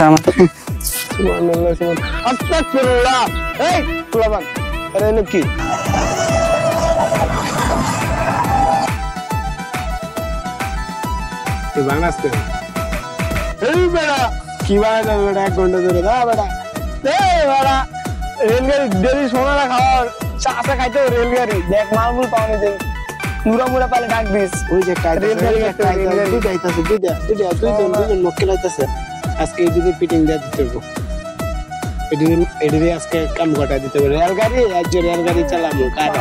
সালামত সুবহানাল্লাহ আস্তাগফিরুল্লাহ। এই কুলাবান আরে নাকি তুই বানাসতে এই বেড়া কি বানাতে বেড়া 1 ঘন্টা ধরে দা বেড়া এই বেড়া রেলগাড়ি দেরি সোনারা খাওয়ার চাষা খাইতে রেলগাড়ি দেখ মালমুল পাওনি দেখ মুরা মুরা পালে ডাক দিস ওই যে রেলগাড়ি দুইটা আইতাছে দুইজন মক্কেল আইতাছে আজকে এই দুটো পিটিং দিয়ে দিতে হবে এডিরে আজকে কাম ঘটা দিতে হবে রেলগাড়ি আজ রেলগাড়ি চালাবো কার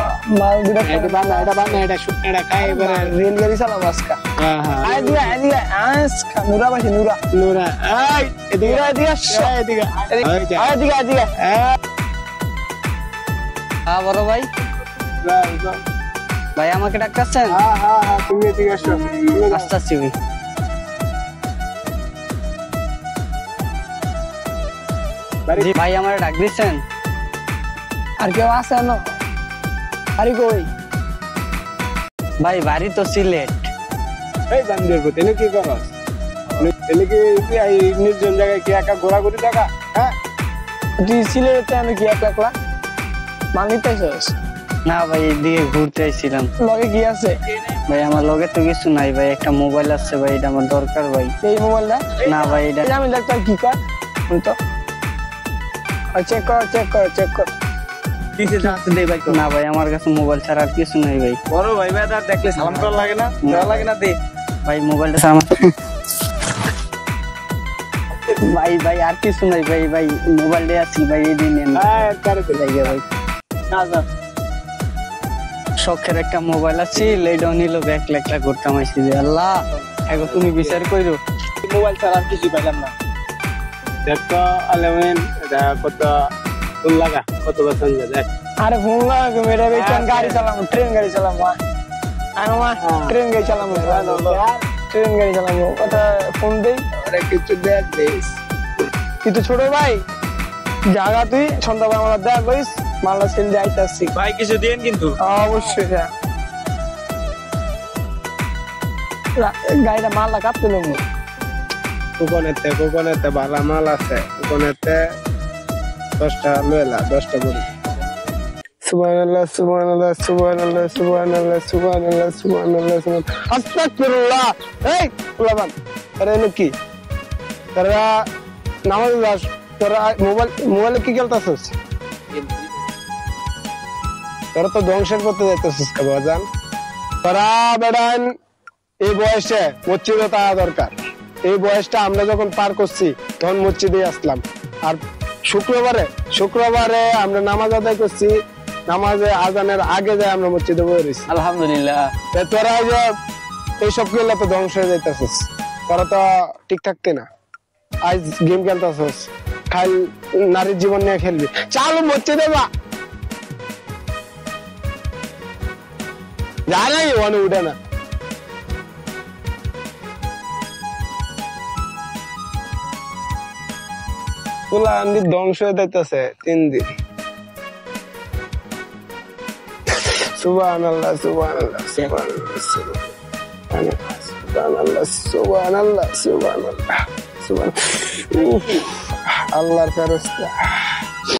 মাল দুটো এটা বানা এটা শুকনাটা খাই এবারে রেলগাড়ি চালাবো আজকে হ্যাঁ আইদিকে আজকে নুরা বাসি নুরা এই এদিকে হ্যাঁ বড় ভাই ভাই আমাকে ডাকতেছেন? হ্যাঁ তুমি এদিকে আসো আসতেছি জি ভাই আমার ডাক দিচ্ছেন? আর কেউ আছে না? আরে কই ভাই বাড়ি তো সিলেট। এই বান্দের কো তেনে কি করস? তেনে কি এই নির্জন জায়গায় কি একা ঘোরাঘুরি জায়গা? হ্যাঁ তুই সিলেটে আমি কি একলা মানিতেছস? না ভাই এদিকে ঘুরতে আইছিলাম। লগে কি আছে? ভাই আমার লগে তো কিছু নাই ভাই, একটা মোবাইল আছে ভাই, এটা আমার দরকার ভাই। এই মোবাইলটা? না ভাই এটা আমি দেখতে কি কর তো চেক কর কিসে যাচ্ছে দে ভাই। না ভাই আমার কাছে মোবাইল ছাড়া আর কিছু নাই ভাই। বড় ভাই আর দেখলে সালাম করা লাগে না? দেওয়া লাগে না দে ভাই মোবাইলটা আমার ভাই আর কিছু নাই ভাই মোবাইলটা আছে ভাই, এই দিন নেন। হ্যাঁ কারে তো ভাই না যা শখের একটা মোবাইল আছে, লেডা নিল ব্যাগ লেখলা করতাম আইছি যে আল্লাহ এখন তুমি বিচার কইরো। মোবাইল ছাড়া আর কিছু পাইলাম না। দেখো আলেমেন এটা কত ফুল লাগা কত বছর দেখ। আরে ফোন লাগা মেরে বেচান গাড়ি চালামু ট্রেন গাড়ি চালামু ট্রেন গাড়ি চালামু ট্রেন গাড়ি চালামু ওটা ফোন দেই আরে কিছু দেখ দেস কিন্তু ছোট ভাই জায়গা তুই সন্ধ্যাবেলা আমরা দেখ কইস মালটা সেল দিয়ে আইতাছি ভাই কিছু দেন কিন্তু অবশ্যই গাড়িটা মালটা কাটতে নেবো কোকনেতে ভালো মাল আছে কোকনেতে 10টা লইলা 10টা বড়ি সুবহানাল্লাহ আস্তাগফিরুল্লাহ। এই কুলাবান আরে নাকি তোরা নামাজ দাস তোরা মোবাইলে কি খেলতাছস? তোরা তো ধ্বংসের করতে যাইতেছিস বাজান। তোরা বেড়ান এই বয়সে মসজিদে তারা দরকার। এই বয়সটা আমরা যখন পার করছি তখন মসজিদে আসলাম। আর শুক্রবারে আমরা নামাজ আদায় করছি, নামাজে আজানের আগে যায় আমরা মসজিদে বসে রয়েছি আলহামদুলিল্লাহ। তোরা যে এইসব খেলা তো ধ্বংস হয়ে যাইতেছিস, তোরা তো ঠিক থাকতে না। আজ গেম খেলতেছিস, খাল নারীর জীবন নিয়ে খেলবি। চালু মসজিদে বা যা নাই ওখানে উঠে না। ধ্বংস হয়ে যাইতেছে 3 দিন। সুবহানাল্লাহ আল্লাহর ফেরেশতা।